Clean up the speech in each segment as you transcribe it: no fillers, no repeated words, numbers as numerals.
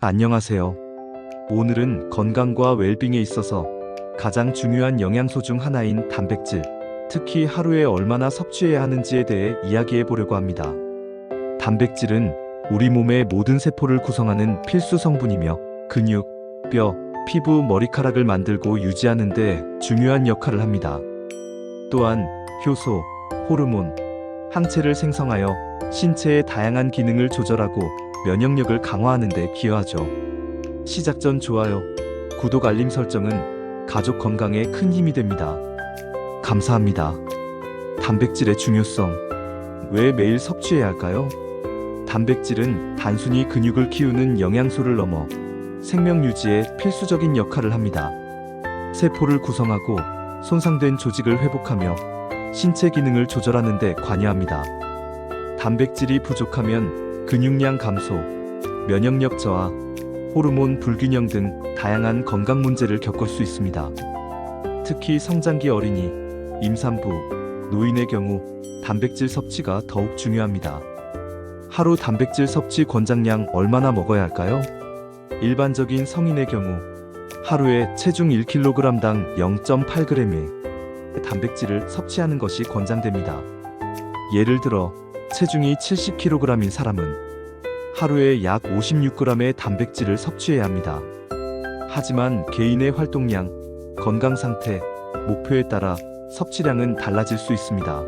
안녕하세요. 오늘은 건강과 웰빙에 있어서 가장 중요한 영양소 중 하나인 단백질, 특히 하루에 얼마나 섭취해야 하는지에 대해 이야기해 보려고 합니다. 단백질은 우리 몸의 모든 세포를 구성하는 필수 성분이며 근육, 뼈, 피부, 머리카락을 만들고 유지하는 데 중요한 역할을 합니다. 또한 효소, 호르몬, 항체를 생성하여 신체의 다양한 기능을 조절하고 면역력을 강화하는 데 기여하죠. 시작 전 좋아요, 구독 알림 설정은 가족 건강에 큰 힘이 됩니다. 감사합니다. 단백질의 중요성. 왜 매일 섭취해야 할까요? 단백질은 단순히 근육을 키우는 영양소를 넘어 생명 유지에 필수적인 역할을 합니다. 세포를 구성하고 손상된 조직을 회복하며 신체 기능을 조절하는 데 관여합니다. 단백질이 부족하면 근육량 감소, 면역력 저하, 호르몬 불균형 등 다양한 건강 문제를 겪을 수 있습니다. 특히 성장기 어린이, 임산부, 노인의 경우 단백질 섭취가 더욱 중요합니다. 하루 단백질 섭취 권장량 얼마나 먹어야 할까요? 일반적인 성인의 경우 하루에 체중 1kg당 0.8g의 단백질을 섭취하는 것이 권장됩니다. 예를 들어 체중이 70kg인 사람은 하루에 약 56g의 단백질을 섭취해야 합니다. 하지만 개인의 활동량, 건강 상태, 목표에 따라 섭취량은 달라질 수 있습니다.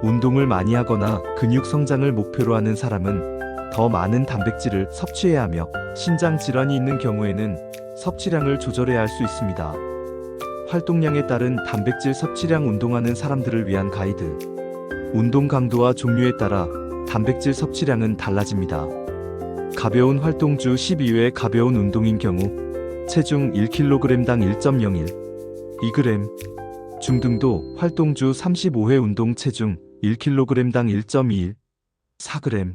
운동을 많이 하거나 근육 성장을 목표로 하는 사람은 더 많은 단백질을 섭취해야 하며 신장 질환이 있는 경우에는 섭취량을 조절해야 할 수 있습니다. 활동량에 따른 단백질 섭취량. 운동하는 사람들을 위한 가이드. 운동 강도와 종류에 따라 단백질 섭취량은 달라집니다. 가벼운 활동주 12회 가벼운 운동인 경우 체중 1kg당 1.01, 2g. 중등도 활동주 35회 운동 체중 1kg당 1.21, 4g.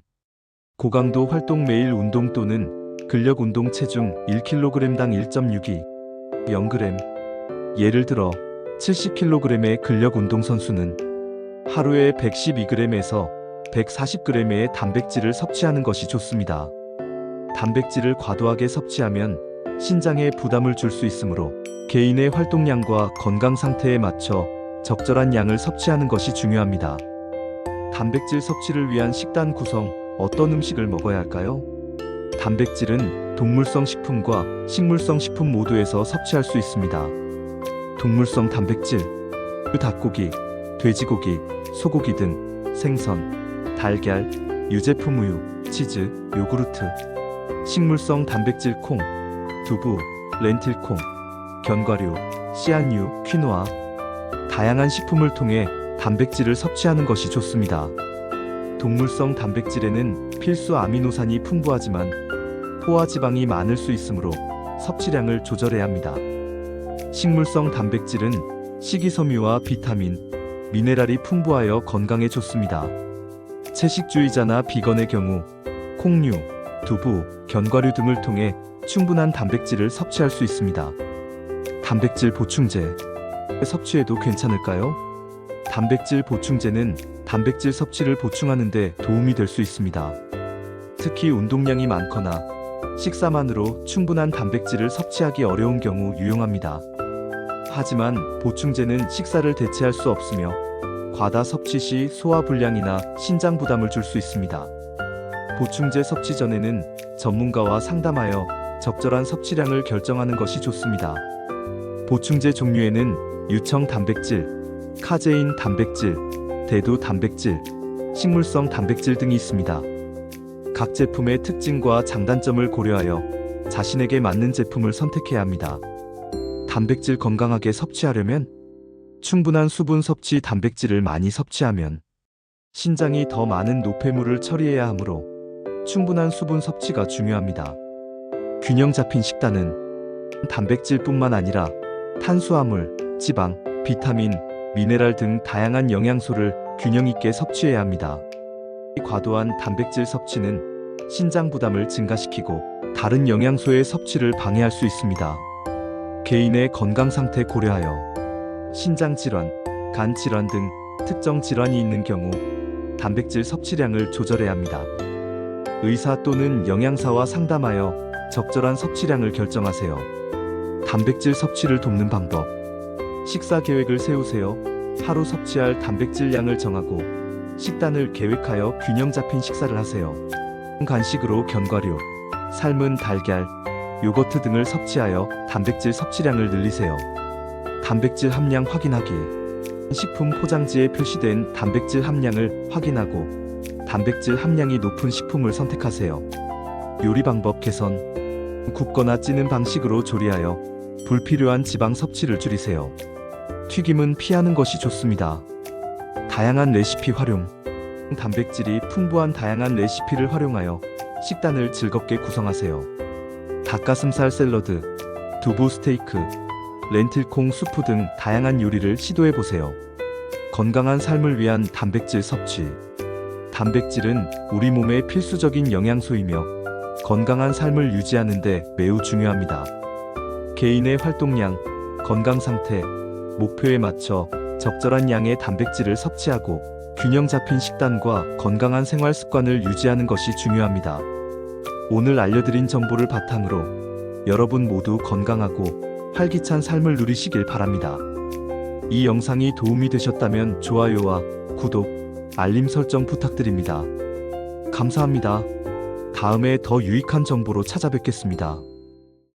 고강도 활동 매일 운동 또는 근력 운동 체중 1kg당 1.62, 0g. 예를 들어 70kg의 근력 운동 선수는 하루에 112g에서 140g의 단백질을 섭취하는 것이 좋습니다. 단백질을 과도하게 섭취하면 신장에 부담을 줄 수 있으므로 개인의 활동량과 건강 상태에 맞춰 적절한 양을 섭취하는 것이 중요합니다. 단백질 섭취를 위한 식단 구성. 어떤 음식을 먹어야 할까요? 단백질은 동물성 식품과 식물성 식품 모두에서 섭취할 수 있습니다. 동물성 단백질, 닭고기, 돼지고기, 소고기 등 생선, 달걀, 유제품 우유, 치즈, 요구르트. 식물성 단백질 콩, 두부, 렌틸콩, 견과류, 씨앗류, 퀴노아. 다양한 식품을 통해 단백질을 섭취하는 것이 좋습니다. 동물성 단백질에는 필수 아미노산이 풍부하지만 포화지방이 많을 수 있으므로 섭취량을 조절해야 합니다. 식물성 단백질은 식이섬유와 비타민, 미네랄이 풍부하여 건강에 좋습니다. 채식주의자나 비건의 경우 콩류, 두부, 견과류 등을 통해 충분한 단백질을 섭취할 수 있습니다. 단백질 보충제. 섭취해도 괜찮을까요? 단백질 보충제는 단백질 섭취를 보충하는 데 도움이 될 수 있습니다. 특히 운동량이 많거나 식사만으로 충분한 단백질을 섭취하기 어려운 경우 유용합니다. 하지만 보충제는 식사를 대체할 수 없으며 과다 섭취 시 소화불량이나 신장 부담을 줄 수 있습니다. 보충제 섭취 전에는 전문가와 상담하여 적절한 섭취량을 결정하는 것이 좋습니다. 보충제 종류에는 유청 단백질, 카제인 단백질, 대두 단백질, 식물성 단백질 등이 있습니다. 각 제품의 특징과 장단점을 고려하여 자신에게 맞는 제품을 선택해야 합니다. 단백질 건강하게 섭취하려면 충분한 수분 섭취. 단백질을 많이 섭취하면 신장이 더 많은 노폐물을 처리해야 하므로 충분한 수분 섭취가 중요합니다. 균형 잡힌 식단은 단백질뿐만 아니라 탄수화물, 지방, 비타민, 미네랄 등 다양한 영양소를 균형 있게 섭취해야 합니다. 과도한 단백질 섭취는 신장 부담을 증가시키고 다른 영양소의 섭취를 방해할 수 있습니다. 개인의 건강 상태 고려하여 신장 질환, 간 질환 등 특정 질환이 있는 경우 단백질 섭취량을 조절해야 합니다. 의사 또는 영양사와 상담하여 적절한 섭취량을 결정하세요. 단백질 섭취를 돕는 방법. 식사 계획을 세우세요. 하루 섭취할 단백질량을 정하고 식단을 계획하여 균형 잡힌 식사를 하세요. 간식으로 견과류, 삶은 달걀, 요거트 등을 섭취하여 단백질 섭취량을 늘리세요. 단백질 함량 확인하기. 식품 포장지에 표시된 단백질 함량을 확인하고 단백질 함량이 높은 식품을 선택하세요. 요리 방법 개선. 굽거나 찌는 방식으로 조리하여 불필요한 지방 섭취를 줄이세요. 튀김은 피하는 것이 좋습니다. 다양한 레시피 활용. 단백질이 풍부한 다양한 레시피를 활용하여 식단을 즐겁게 구성하세요. 닭가슴살 샐러드, 두부 스테이크, 렌틸콩 수프 등 다양한 요리를 시도해보세요. 건강한 삶을 위한 단백질 섭취. 단백질은 우리 몸의 필수적인 영양소이며 건강한 삶을 유지하는 데 매우 중요합니다. 개인의 활동량, 건강 상태, 목표에 맞춰 적절한 양의 단백질을 섭취하고 균형 잡힌 식단과 건강한 생활 습관을 유지하는 것이 중요합니다. 오늘 알려드린 정보를 바탕으로 여러분 모두 건강하고 활기찬 삶을 누리시길 바랍니다. 이 영상이 도움이 되셨다면 좋아요와 구독, 알림 설정 부탁드립니다. 감사합니다. 다음에 더 유익한 정보로 찾아뵙겠습니다.